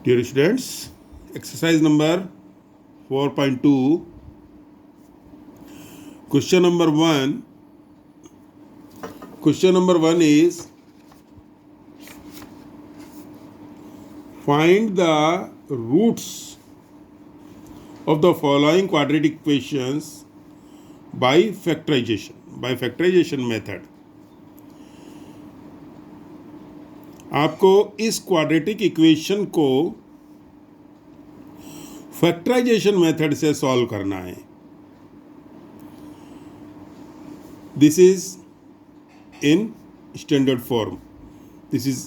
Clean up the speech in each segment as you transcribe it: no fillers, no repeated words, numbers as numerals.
Dear students, exercise number 4.2, question number 1. Question number 1 is find the roots of the following quadratic equations by factorization method. आपको इस quadratic equation को factorization method से solve करना है. This is in standard form. This is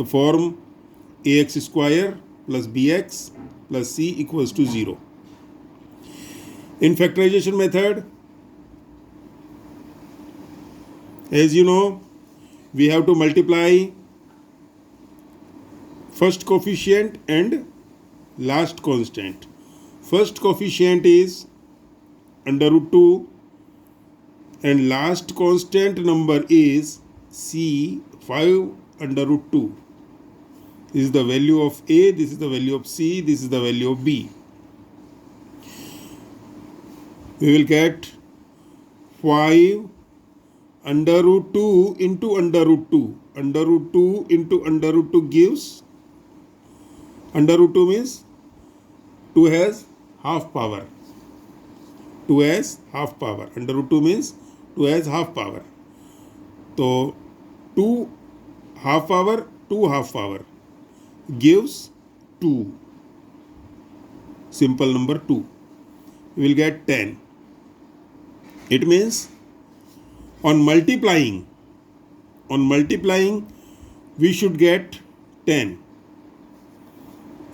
the form ax square plus bx plus c equals to 0. In factorization method, as you know, we have to multiply first coefficient and last constant. First coefficient is under root 2 and last constant number is c 5 under root 2. This is the value of a, this is the value of c, this is the value of b. We will get 5 under root 2 into under root 2. Under root 2 into under root 2 gives, under root 2 means 2 has half power. 2 has half power. Under root 2 means 2 has half power. So 2 half power, 2 half power gives 2. Simple number 2. We will get 10. It means on multiplying we should get 10.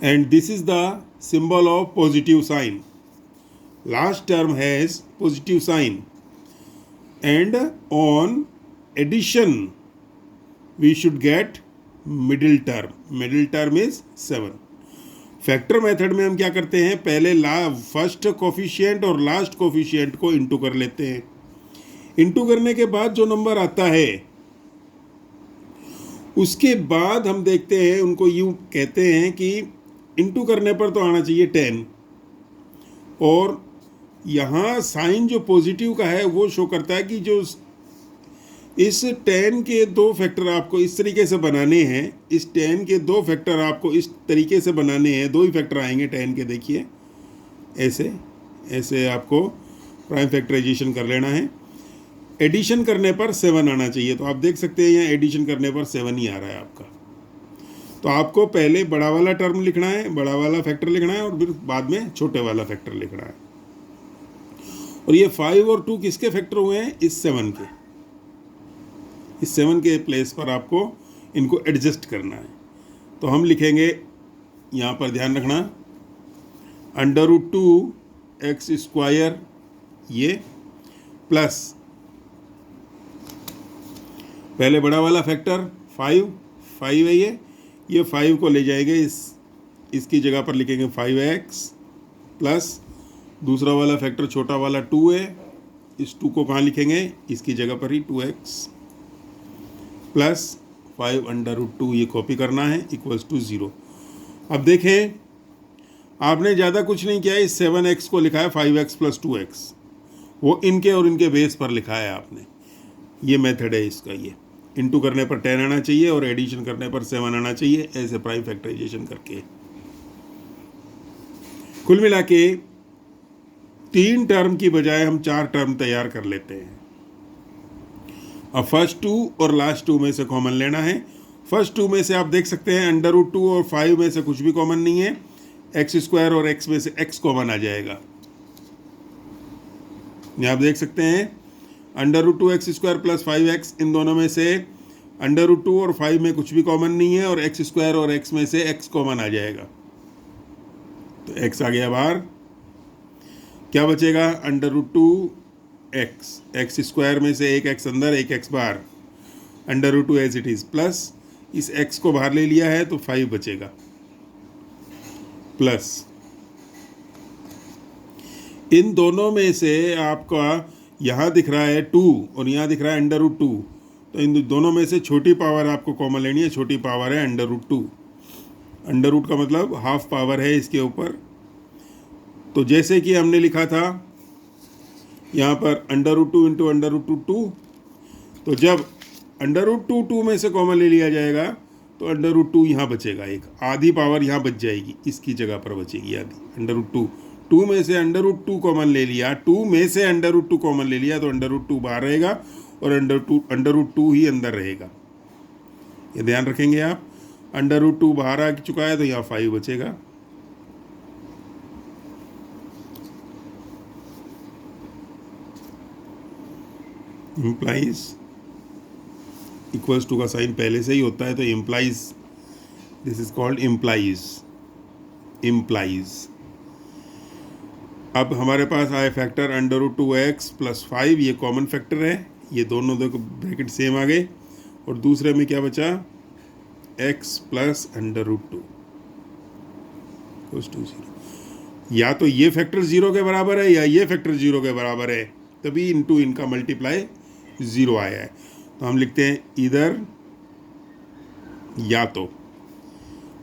And this is the symbol of positive sign. Last term has positive sign. And on addition we should get middle term. Middle term is 7. Factor method में हम क्या करते हैं, पहले first coefficient और last coefficient को into कर लेते हैं. इंटू करने के बाद जो नंबर आता है उसके बाद हम देखते हैं, उनको यूं कहते हैं कि इंटू करने पर तो आना चाहिए 10. और यहाँ साइन जो पॉजिटिव का है वो शो करता है कि जो इस 10 के दो फैक्टर आपको इस तरीके से बनाने हैं. इस 10 के दो फैक्टर आपको इस तरीके से बनाने हैं. दो ही फैक्टर आएंगे 10 के, देखिए ऐसे ऐसे आपको प्राइम फैक्टराइजेशन कर लेना है. एडिशन करने पर 7 आना चाहिए. तो आप देख सकते हैं यहाँ एडिशन करने पर 7 ही आ रहा है आपका. तो आपको पहले बड़ा वाला टर्म लिखना है, बड़ा वाला फैक्टर लिखना है और फिर बाद में छोटे वाला फैक्टर लिखना है. और ये 5 और 2 किसके फैक्टर हुए हैं, इस 7 के. इस 7 के प्लेस पर आपको इनको एडजस्ट करना है. तो हम लिखेंगे, यहाँ पर ध्यान रखना, अंडर रूट 2 एक्स स्क्वायर ये प्लस पहले बड़ा वाला फैक्टर 5 है ये 5 को ले जाएंगे इसकी जगह पर लिखेंगे 5x प्लस दूसरा वाला फैक्टर छोटा वाला 2 है. इस 2 को कहाँ लिखेंगे, इसकी जगह पर ही 2x प्लस 5 अंडर रूट 2 ये कॉपी करना है इक्वल्स टू 0. अब देखें, आपने ज़्यादा कुछ नहीं किया है. इस 7x को लिखा है 5x प्लस 2x, वो इनके और इनके बेस पर लिखा है आपने. ये मेथड है इसका. ये इंटू करने पर 10 आना चाहिए और एडिशन करने पर 7 आना चाहिए, ऐसे प्राइम फैक्टराइजेशन करके. कुल मिला के 3 टर्म की बजाय हम 4 टर्म तैयार कर लेते हैं. अब फर्स्ट 2 और लास्ट 2 में से कॉमन लेना है. फर्स्ट 2 में से आप देख सकते हैं अंडर रूट 2 और 5 में से कुछ भी कॉमन नहीं है. एक्स स्क्वायर और एक्स में से एक्स कॉमन आ जाएगा. यहाँ आप देख सकते हैं under root 2 x square plus 5x, इन दोनों में से अंडर रूट 2 और 5 में कुछ भी कॉमन नहीं है और एक्स स्क्वायर और एक्स में से एक्स कॉमन आ जाएगा. तो एक्स आ गया बाहर. क्या बचेगा, अंडर रूट 2 एक्स स्क्वायर में से एक एक्स अंदर एक एक्स बाहर, under root 2 as it is plus इस एक्स को बाहर ले लिया है तो 5 बचेगा प्लस इन दोनों में से आपका यहाँ दिख रहा है 2 और यहाँ दिख रहा है अंडर रूट 2. तो इन दोनों में से छोटी पावर आपको कॉमन लेनी है. छोटी पावर है अंडर रूट 2. अंडर रूट का मतलब हाफ पावर है इसके ऊपर। तो जैसे कि हमने लिखा था यहाँ पर under root 2 into under root 2, तो जब अंडर रूट 2 में से कॉमन ले लिया जाएगा तो अंडर रूट 2 यहाँ बचेगा, एक आधी पावर यहाँ बच जाएगी, इसकी जगह पर बचेगी आधी। अंडर रूट 2 में से अंडर रूट 2 कॉमन ले लिया, 2 में से अंडर रूट 2 कॉमन ले लिया, तो अंडर रूट 2 बाहर रहेगा और अंडर रूट 2 ही अंदर रहेगा। ये ध्यान रखेंगे आप। अंडर रूट 2 बाहर आ चुका है तो यहाँ 5 बचेगा। इम्प्लाइज इक्वल्स टू का साइन पहले से ही होता है, तो implies, this is called implies. अब हमारे पास आए factor under root 2x plus 5, ये कॉमन फैक्टर है, ये दोनों दो ब्रैकेट सेम आ गए। और दूसरे में क्या बचा, x प्लस अंडर रूट 2 = 0। या तो ये फैक्टर 0 के बराबर है या ये फैक्टर 0 के बराबर है, तभी इनटू इनका मल्टीप्लाई 0 आया है। तो हम लिखते हैं इधर या तो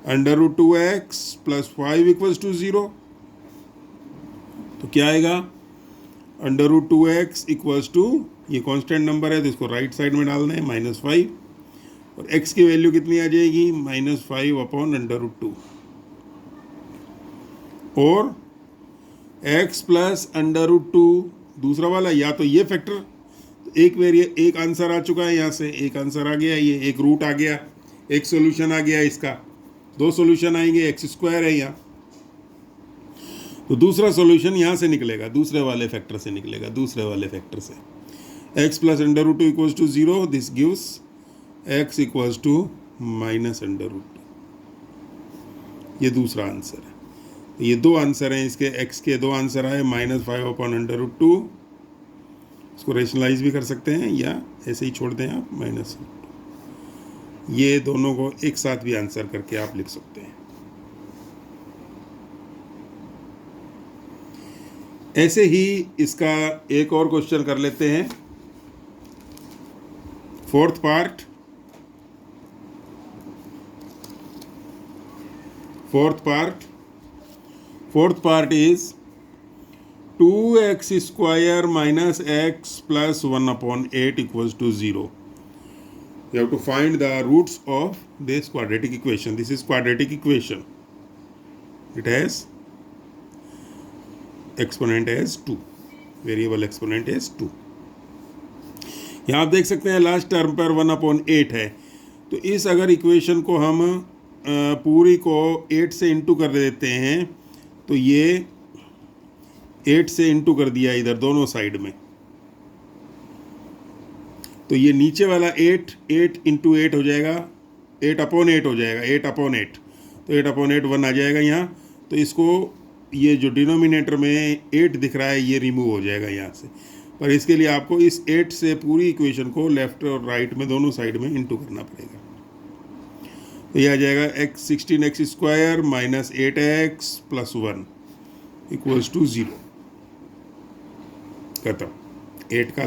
अंडर रूट 2x प्लस 5 = 0, तो क्या आएगा, अंडर रूट 2x = ये कांस्टेंट नंबर है तो इसको राइट साइड में डालना है -5, और x की वैल्यू कितनी आ जाएगी, -5 अपॉन अंडर रूट 2, और x प्लस अंडर रूट 2 दूसरा वाला, या तो ये फैक्टर एक आंसर आ चुका है, यहाँ से एक आंसर आ गया, ये एक रूट आ गया, एक सोल्यूशन आ गया, इसका 2 सोल्यूशन आएंगे, x² है यहाँ, तो दूसरा सोल्यूशन यहाँ से निकलेगा, दूसरे वाले फैक्टर से निकलेगा, दूसरे वाले फैक्टर से। x plus under root 2 = 0, this gives x = -under root 2। ये दूसरा आंसर है। तो ये 2 आंसर हैं इसके, x के 2 आंसर आए, -5 अपॉन अंडर रूट 2। इसको रेशनलाइज भी कर सकते हैं या ऐसे ही छोड़ दें आप, -2। ये दोनों को एक साथ भी आंसर करके आप लिख सकते हैं। ऐसे ही इसका एक और क्वेश्चन कर लेते हैं, fourth part is 2x² minus x plus 1/8 = 0. You have to find the roots of this quadratic equation. This is quadratic equation. It has exponent as 2. Variable exponent is 2. यहाँ आप देख सकते हैं लास्ट टर्म पर 1/8 है, तो इस अगर इक्वेशन को हम पूरी को 8 से इंटू कर देते हैं, तो ये 8 से इंटू कर दिया इधर दोनों साइड में, तो ये नीचे वाला 8 × 8 हो जाएगा, 8/8 हो जाएगा, 8/8, तो 8/8 1 आ जाएगा यहाँ। तो इसको, ये जो डिनोमिनेटर में 8 दिख रहा है ये रिमूव हो जाएगा यहाँ से, पर इसके लिए आपको इस 8 से पूरी इक्वेशन को लेफ्ट और राइट में दोनों साइड में इंटू करना पड़ेगा। तो ये आ जाएगा 16x² minus 8x plus 1 = 0। खत्म। 8 का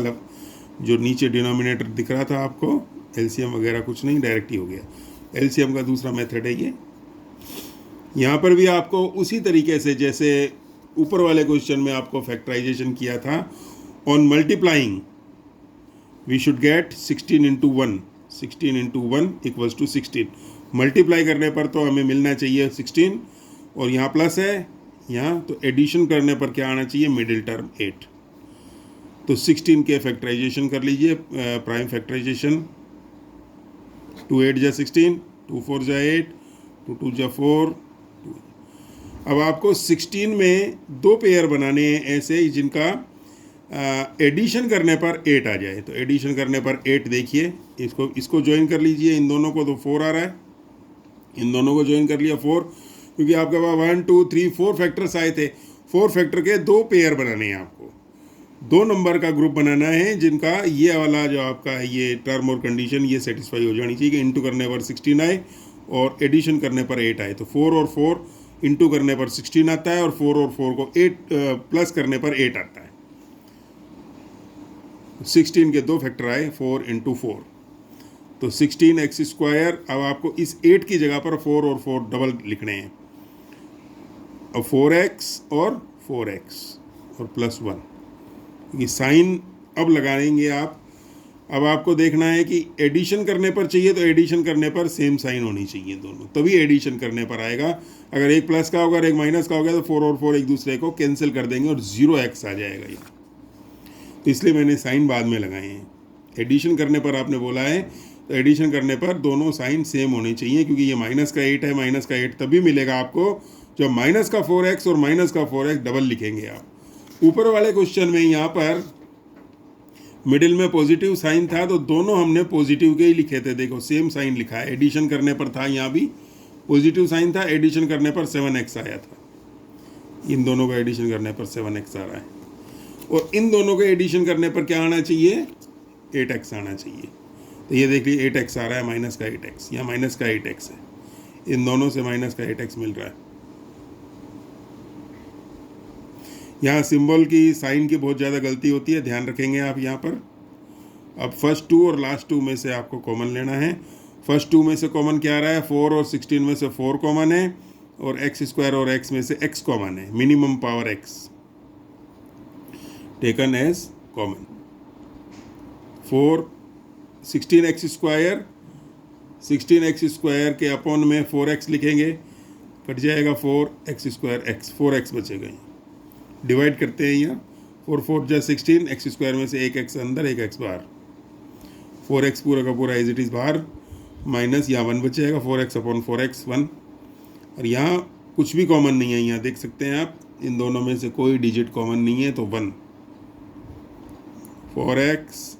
जो नीचे डिनोमिनेटर दिख रहा था आपको, एलसीएम वगैरह कुछ नहीं, डायरेक्ट ही हो गया। एलसीएम का दूसरा मेथड है ये। यहाँ पर भी आपको उसी तरीके से जैसे ऊपर वाले क्वेश्चन में आपको फैक्टराइजेशन किया था, on multiplying we should get 16 × 1 = 16। Multiply करने पर तो हमें मिलना चाहिए 16, और यहाँ प्लस है यहाँ, तो एडिशन करने पर क्या आना चाहिए, मिडिल टर्म 8। तो 16 के फैक्टराइजेशन कर लीजिए, प्राइम फैक्टराइजेशन, 2 8 = 16, 2 4 = 8, 2 2 = 4। अब आपको 16 में 2 पेयर बनाने हैं ऐसे जिनका एडिशन करने पर 8 आ जाए। तो एडिशन करने पर 8 देखिए, इसको ज्वाइन कर लीजिए, इन दोनों को, तो 4 आ रहा है, इन दोनों को ज्वाइन कर लिया 4, क्योंकि आपके पास 1 2 3 4 फैक्टर्स आए थे। 4 फैक्टर के 2 पेयर बनाने हैं आपको, 2 नंबर का ग्रुप बनाना है जिनका ये वाला जो आपका है ये टर्म और कंडीशन ये सेटिस्फाई हो जानी चाहिए कि इंटू करने पर 16 आए और एडिशन करने पर 8 आए। तो 4 और 4 इंटू करने पर 16 आता है, और 4 और 4 को 8 प्लस करने पर 8 आता है। 16 के 2 फैक्टर आए, 4 × 4। तो 16x² अब आपको इस 8 की जगह पर 4 और 4 डबल लिखने हैं। अब 4x और 4x और +1, ये साइन अब लगाएंगे आप। अब आपको देखना है कि एडिशन करने पर चाहिए तो एडिशन करने पर सेम साइन होनी चाहिए दोनों, तभी एडिशन करने पर आएगा। अगर एक प्लस का होगा और एक माइनस का होगा तो 4 और 4 एक दूसरे को कैंसिल कर देंगे और 0x आ जाएगा ये। तो इसलिए मैंने साइन बाद में लगाए हैं। एडिशन करने पर आपने बोला है तो एडिशन करने पर दोनों साइन सेम होने चाहिए, क्योंकि ये माइनस का 8 है, माइनस का 8 तभी मिलेगा आपको जब माइनस का 4x और माइनस का 4x डबल लिखेंगे आप। ऊपर वाले क्वेश्चन में यहाँ पर मिडिल में पॉजिटिव साइन था तो दोनों हमने पॉजिटिव के ही लिखे थे। देखो सेम साइन लिखा है, एडिशन करने पर था, यहाँ भी पॉजिटिव साइन था, एडिशन करने पर 7x आया था। इन दोनों का एडिशन करने पर 7x आ रहा है, और इन दोनों के एडिशन करने पर क्या आना चाहिए, 8x आना चाहिए। तो ये देख लीजिए 8x आ रहा है, माइनस का 8x, यहाँ माइनस का 8x है, इन दोनों से माइनस का 8x मिल रहा है। यहाँ सिंबल की साइन की बहुत ज़्यादा गलती होती है, ध्यान रखेंगे आप यहाँ पर। अब फर्स्ट 2 और लास्ट 2 में से आपको कॉमन लेना है। फर्स्ट 2 में से कॉमन क्या आ रहा है, 4 और 16 में से 4 कॉमन है, और x² और x में से x कॉमन है। Minimum power x taken as common. 16x² के अपॉन में 4x लिखेंगे, कट जाएगा 4x²x, 4x बचेगा। डिवाइड करते हैं यहाँ, 4 4 जा 16, x² में से एक x अंदर एक x बाहर, 4x पूरा का पूरा एज इट इज़ बाहर, माइनस यहाँ 1 बचेगा, 4x अपॉन 4x 1। और यहाँ कुछ भी कॉमन नहीं है, यहाँ देख सकते हैं आप, इन दोनों में से कोई डिजिट कॉमन नहीं है, तो 1 4x,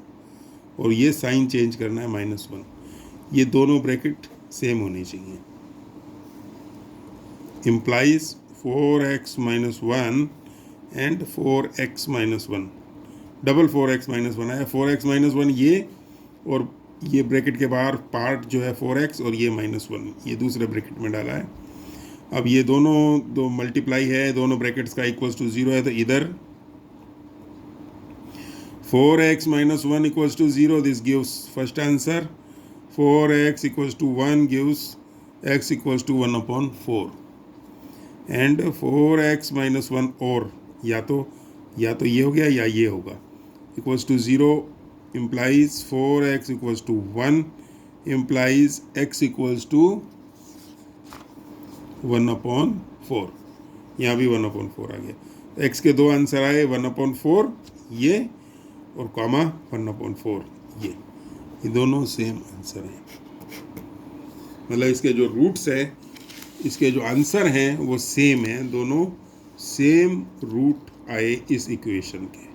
और ये साइन चेंज करना है -1। ये दोनों ब्रैकेट सेम होनी चाहिए। Implies 4x - 1 and 4x - 1, double 4x - 1 है। 4x - 1 ये, और ये ब्रैकेट के बाहर पार्ट जो है 4x और ये -1, ये दूसरे ब्रैकेट में डाला है। अब ये दोनों दो मल्टीप्लाई है, दोनों ब्रैकेट्स का इक्वल्स टू 0 है, तो इधर 4x - 1 equals to 0, this gives first answer. 4x equals to 1 gives x equals to 1/4, and 4x - 1 और या तो ये हो गया या ये होगा, equals to 0 implies 4x equals to 1 implies x equals to 1/4। यहाँ भी 1/4 आ गया। x के दो आंसर आए, 1/4 ये और कॉमा 1/4 ये दोनों सेम आंसर हैं। मतलब इसके जो रूट्स हैं, इसके जो आंसर हैं वो सेम हैं, दोनों सेम रूट आए इस इक्वेशन के।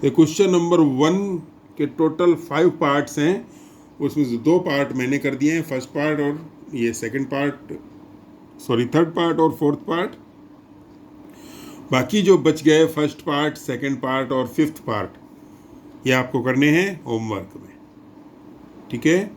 क्वेश्चन नंबर 1 के टोटल 5 पार्ट्स हैं, उसमें से 2 पार्ट मैंने कर दिए हैं, फर्स्ट पार्ट और ये second part, sorry third part और फोर्थ पार्ट। बाकी जो बच गए फर्स्ट पार्ट, सेकंड पार्ट और फिफ्थ पार्ट, ये आपको करने हैं होमवर्क में, ठीक है।